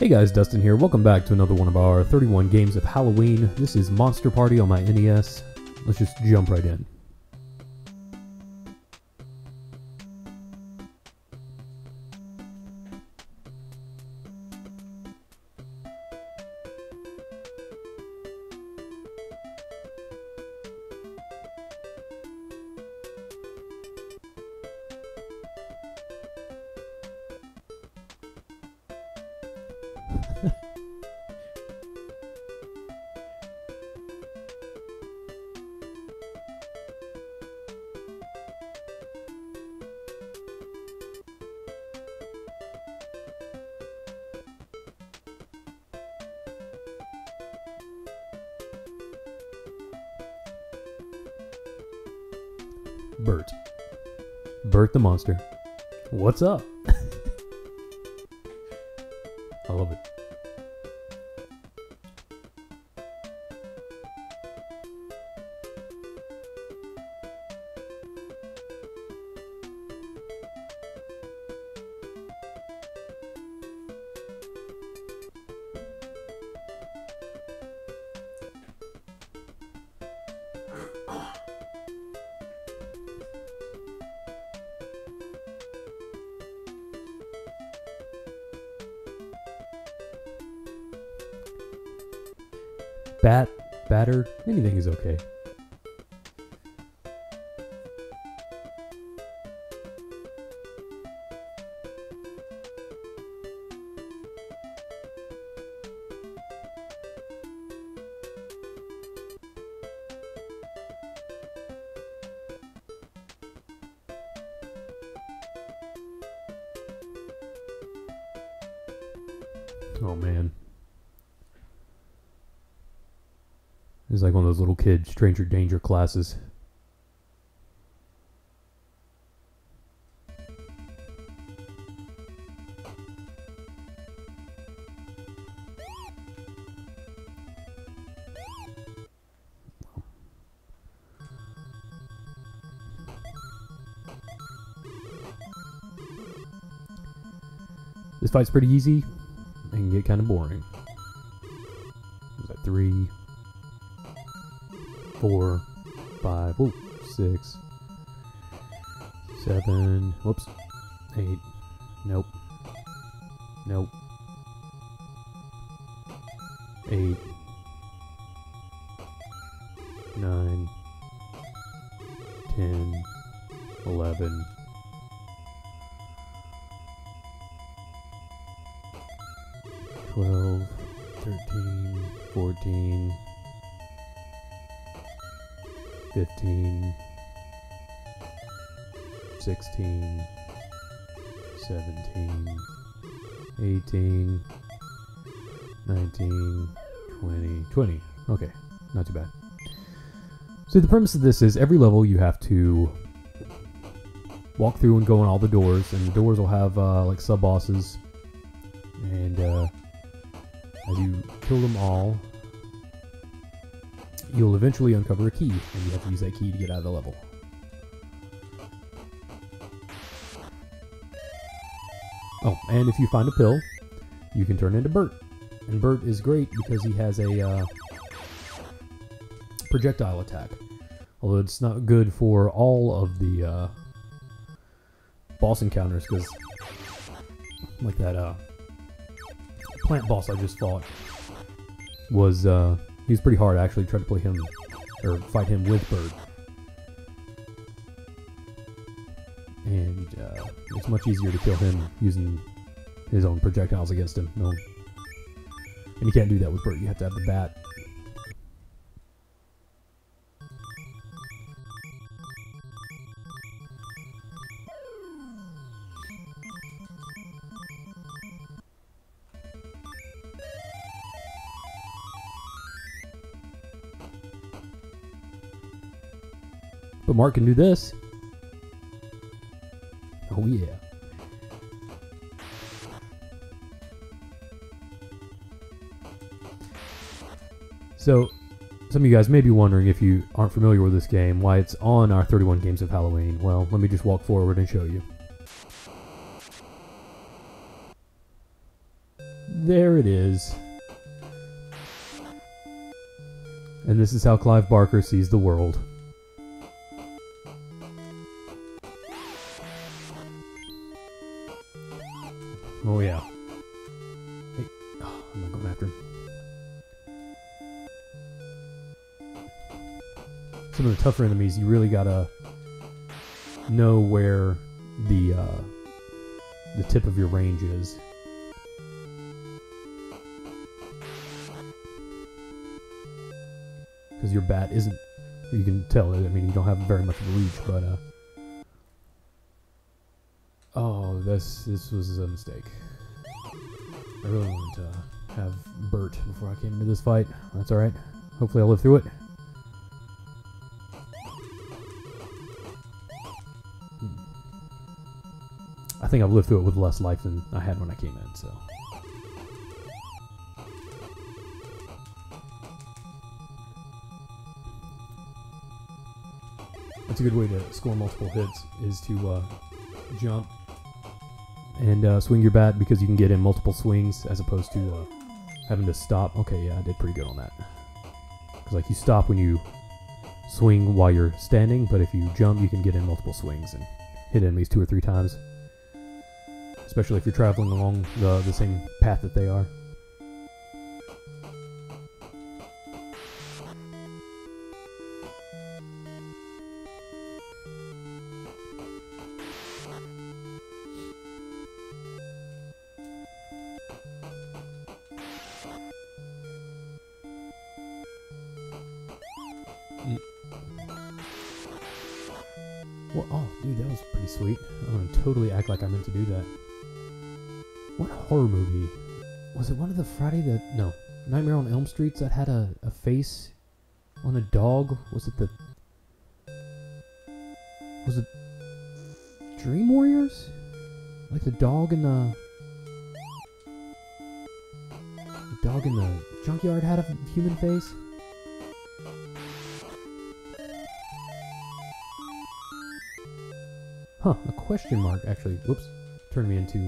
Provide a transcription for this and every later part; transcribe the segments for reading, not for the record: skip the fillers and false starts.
Hey guys, Dustin here. Welcome back to another one of our 31 games of Halloween. This is Monster Party on my NES. Let's just jump right in. Bert the monster. What's up? I love it. Battered, anything is okay. Oh man. It's like one of those little kid stranger danger classes. This fight's pretty easy. It can get kind of boring. Was that 3, 4, 5, 6, 7, whoops, 8, nope, 8, 9, 10, 11, 12, 13, 14, 15, 16, 17, 18, 19, 20. Okay, not too bad. So the premise of this is every level you have to walk through and go in all the doors, and the doors will have like sub-bosses, and as you kill them all, you'll eventually uncover a key, and you have to use that key to get out of the level. Oh, and if you find a pill, you can turn into Bert. And Bert is great because he has a projectile attack. Although it's not good for all of the boss encounters, because like that plant boss I just fought was he was pretty hard. I actually tried to play him, or fight him with Bird. And it's much easier to kill him using his own projectiles against him. No. And you can't do that with Bird. You have to have the bat. But Mark can do this. Oh yeah. So, some of you guys may be wondering, if you aren't familiar with this game, why it's on our 31 Games of Halloween. Well, let me just walk forward and show you. There it is. And this is how Clive Barker sees the world. Oh yeah. Hey. Oh, I'm not going after him. Some of the tougher enemies, you really gotta know where the tip of your range is. Because your bat isn't, you can tell it, I mean, you don't have very much of a reach, but, oh, this was a mistake. I really wanted to have Bert before I came into this fight. That's alright. Hopefully I'll live through it. I think I've lived through it with less life than I had when I came in, so. That's a good way to score multiple hits, is to jump and swing your bat, because you can get in multiple swings as opposed to having to stop. Okay, yeah, I did pretty good on that. Because like you stop when you swing while you're standing, but if you jump, you can get in multiple swings and hit enemies 2 or 3 times. Especially if you're traveling along the same path that they are. Well, oh, dude, that was pretty sweet. I'm gonna totally act like I meant to do that. What horror movie? Was it one of the no, Nightmare on Elm Streets that had a face on a dog? Was it Dream Warriors? Like the dog in the junkyard had a human face? Huh, a question mark actually, whoops, turned me into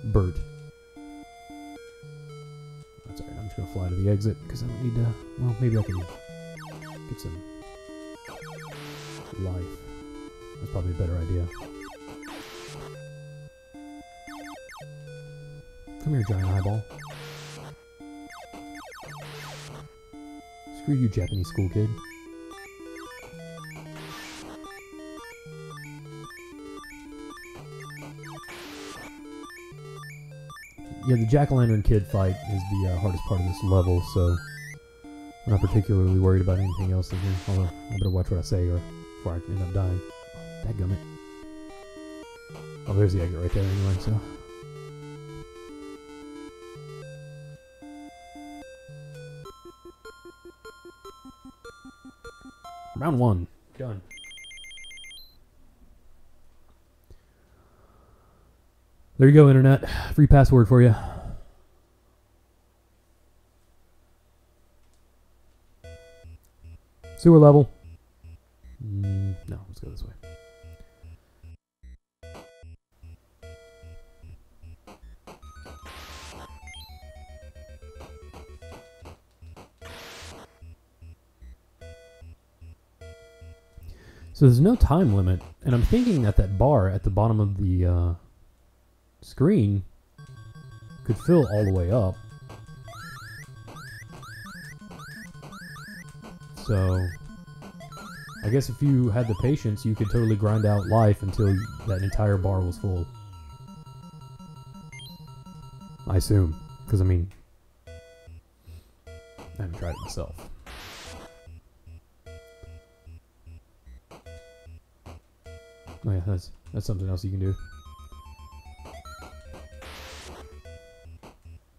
Bert. That's alright, I'm just gonna fly to the exit because I don't need to, well, maybe I can get some life. That's probably a better idea. Come here, giant eyeball. Screw you, Japanese school kid. Yeah, the jack-o'-lantern kid fight is the hardest part of this level, so I'm not particularly worried about anything else in here. Although, I better watch what I say or before I end up dying. Oh, dadgummit. Oh, there's the exit right there anyway, so. Round 1. Done. There you go, Internet. Free password for you. Sewer level. No, let's go this way. So there's no time limit, and I'm thinking that that bar at the bottom of the screen could fill all the way up. So I guess if you had the patience, you could totally grind out life until that entire bar was full. I assume, because I mean, I haven't tried it myself. Oh yeah, that's something else you can do.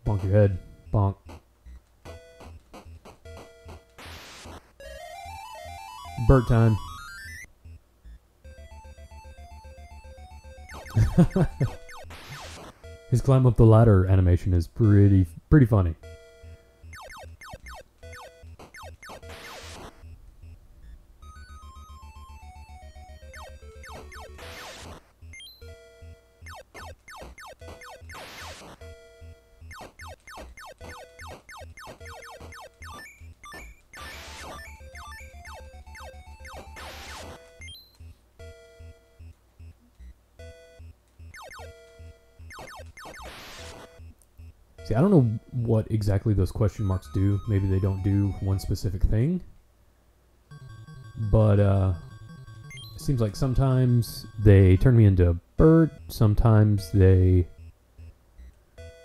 Bonk your head. Bonk. Bert time. His climb up the ladder animation is pretty funny. See, I don't know what exactly those question marks do. Maybe they don't do one specific thing. But, it seems like sometimes they turn me into Bert. Sometimes they,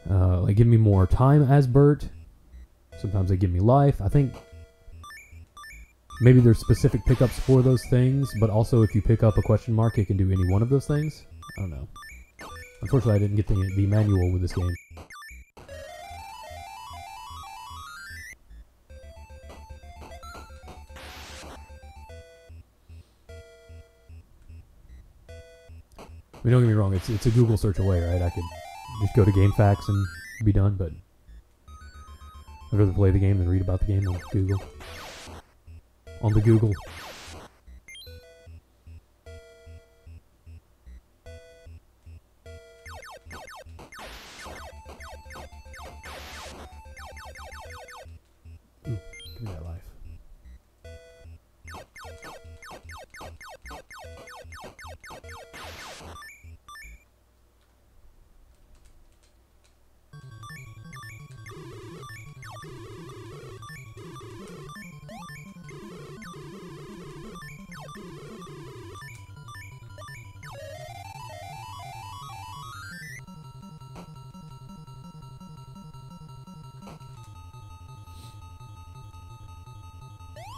like, give me more time as Bert. Sometimes they give me life. I think maybe there's specific pickups for those things, but also if you pick up a question mark, it can do any one of those things. I don't know. Unfortunately, I didn't get the manual with this game. I mean, don't get me wrong, it's a Google search away, right? I could just go to GameFAQs and be done, but I'd rather play the game than read about the game on Google. On the Google. Ooh, give me that life.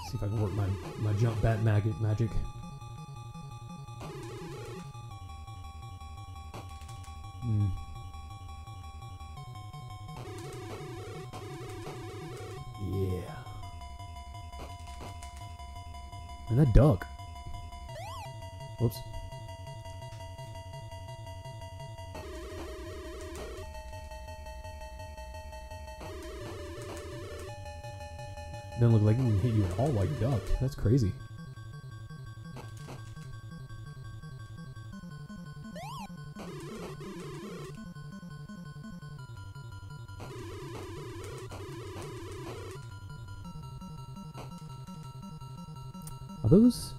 See if I can work my jump bat magic. Yeah. And that duck. Whoops. Doesn't look like it can hit you at all while you ducked. That's crazy. Are those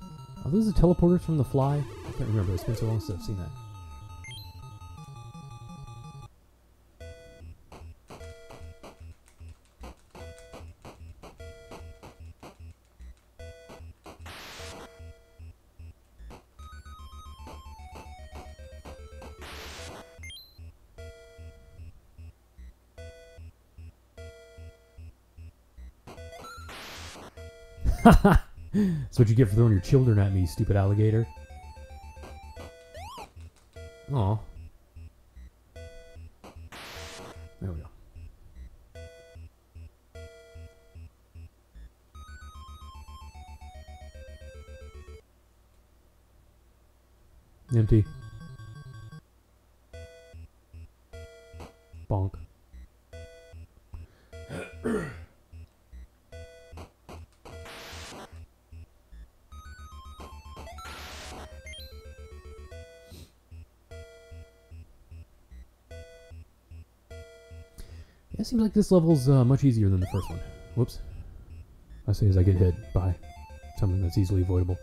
the teleporters from The Fly? I can't remember. It's been so long since I've seen that. That's what you get for throwing your children at me, you stupid alligator. Aw. There we go. Empty. Bonk. It seems like this level's much easier than the first one. Whoops. I say as I get hit by something that's easily avoidable.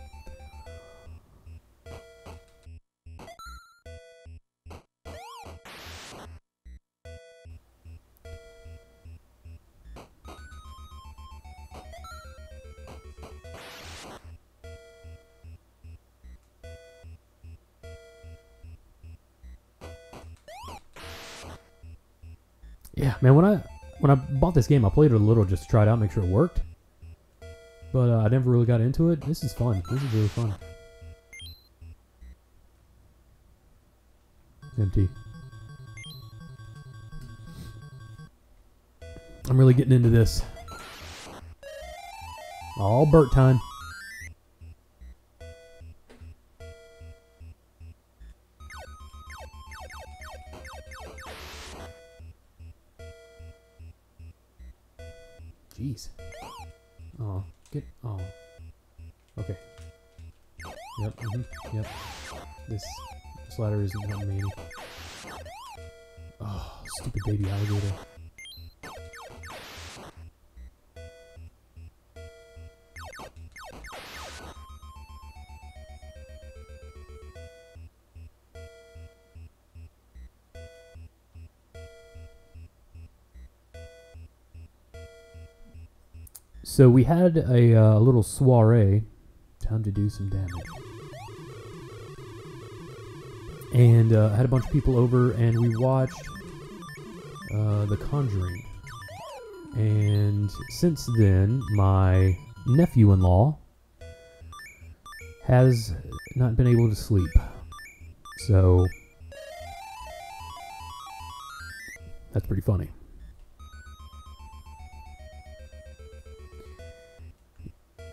Yeah, man, when I bought this game, I played it a little just to try it out, make sure it worked. But I never really got into it. This is fun. This is really fun. Empty. I'm really getting into this. All Bert time. Jeez. Oh, oh. Okay. Yep, yep. This ladder isn't helping me any. Oh, stupid baby alligator. So we had a little soiree. Time to do some damage. And I had a bunch of people over, and we watched The Conjuring. And since then, my nephew-in-law has not been able to sleep. So that's pretty funny.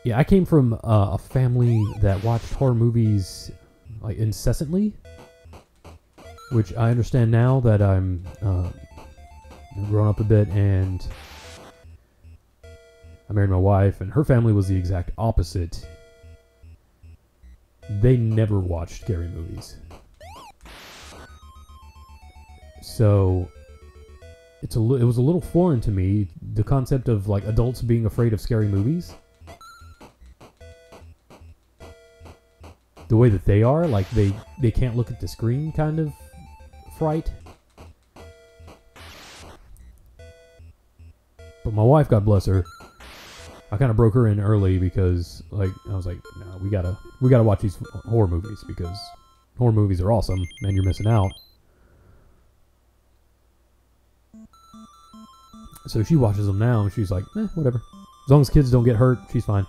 Yeah, I came from a family that watched horror movies like incessantly, which I understand now that I'm grown up a bit, and I married my wife, and her family was the exact opposite. They never watched scary movies. So it was a little foreign to me, the concept of like adults being afraid of scary movies. The way that they are, like they can't look at the screen kind of fright. But my wife, God bless her, I kind of broke her in early because like I was like, no, we gotta watch these horror movies because horror movies are awesome and you're missing out. So she watches them now and she's like, whatever. As long as kids don't get hurt, she's fine.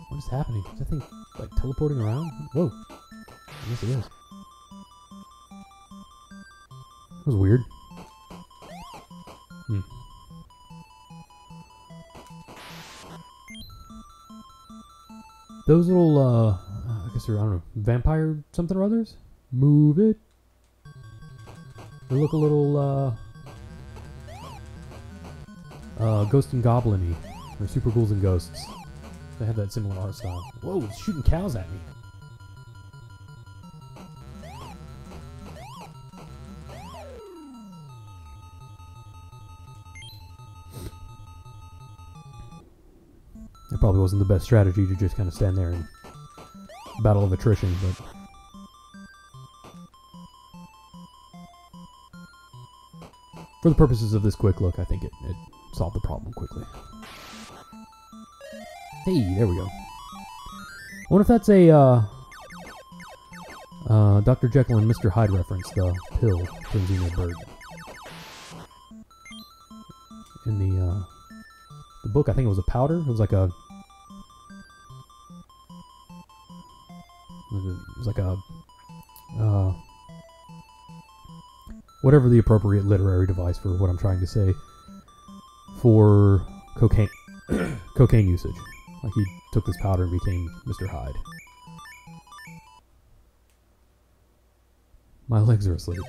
What is happening? Is that thing like teleporting around? Whoa. Yes, it is. That was weird. Those little, I guess they're, I don't know, vampire something or others? Move it. They look a little, Ghost and Goblin-y. Or Super Ghouls and Ghosts. They have that similar art style. Whoa, it's shooting cows at me. It probably wasn't the best strategy to just kind of stand there and battle of attrition, but for the purposes of this quick look, I think it solved the problem quickly. Hey, there we go. I wonder if that's a Dr. Jekyll and Mr. Hyde reference, the pill turns into a bird. In the book, I think it was a powder. It was like a whatever the appropriate literary device for what I'm trying to say for cocaine cocaine usage. Like he took this powder and became Mr. Hyde. My legs are asleep.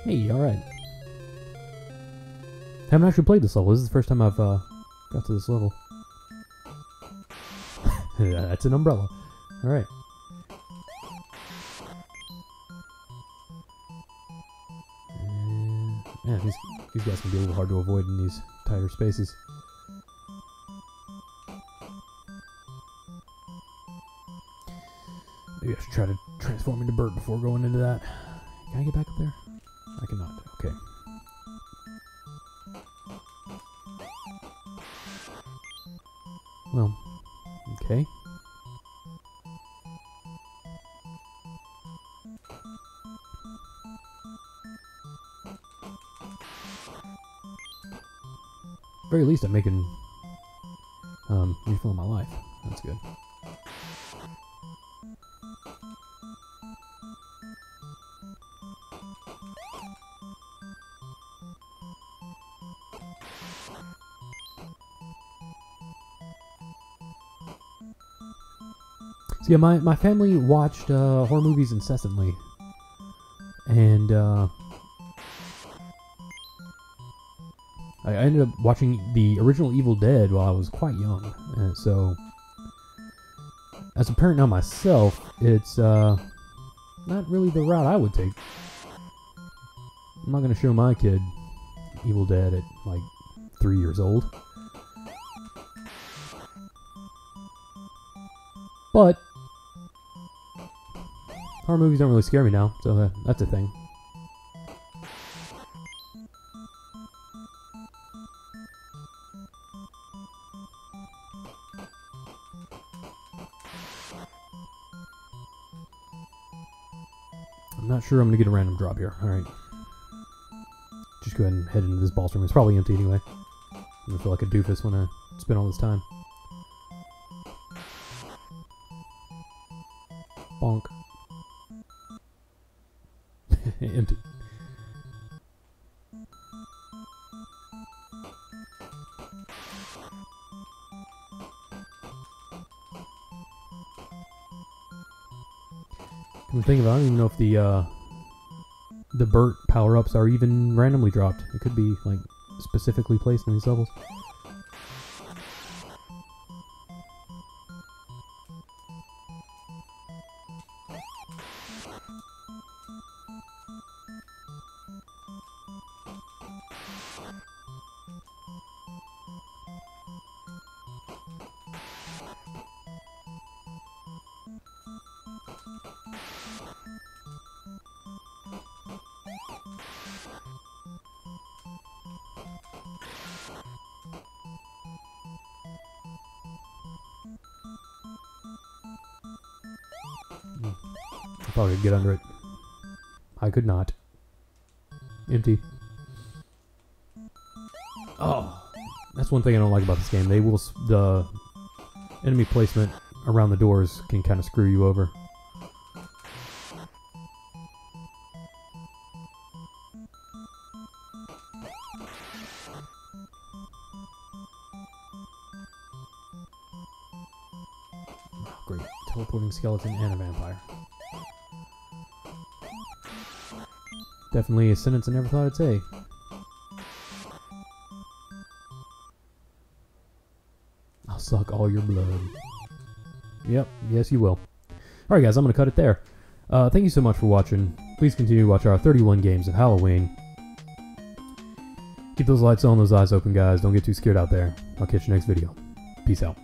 Hey, alright. Haven't actually played this level. This is the first time I've got to this level. That's an umbrella. Alright. Yeah, these guys can be a little hard to avoid in these tighter spaces. Maybe I should try to transform into bird before going into that. Can I get back up there? I cannot. Okay. Well, okay. very least, I'm making refill my life. That's good. So yeah, my family watched horror movies incessantly, and I ended up watching the original Evil Dead while I was quite young, and so as a parent now myself, it's not really the route I would take. I'm not going to show my kid Evil Dead at like 3 years old. But horror movies don't really scare me now, so that's a thing. I'm not sure I'm going to get a random drop here. Alright. Just go ahead and head into this boss room. It's probably empty anyway. I'm going to feel like a doofus when I spend all this time. Bonk. Empty. Come to think of it, I don't even know if the Burt power-ups are even randomly dropped. It could be like specifically placed in these levels. I thought I could get under it. I could not. Empty. Oh, that's one thing I don't like about this game. They will the enemy placement around the doors can kind of screw you over. Oh, great. Teleporting skeleton and a vampire. Definitely a sentence I never thought I'd say. I'll suck all your blood. Yep, yes you will. Alright guys, I'm going to cut it there. Thank you so much for watching. Please continue to watch our 31 games of Halloween. Keep those lights on, those eyes open guys. Don't get too scared out there. I'll catch you next video. Peace out.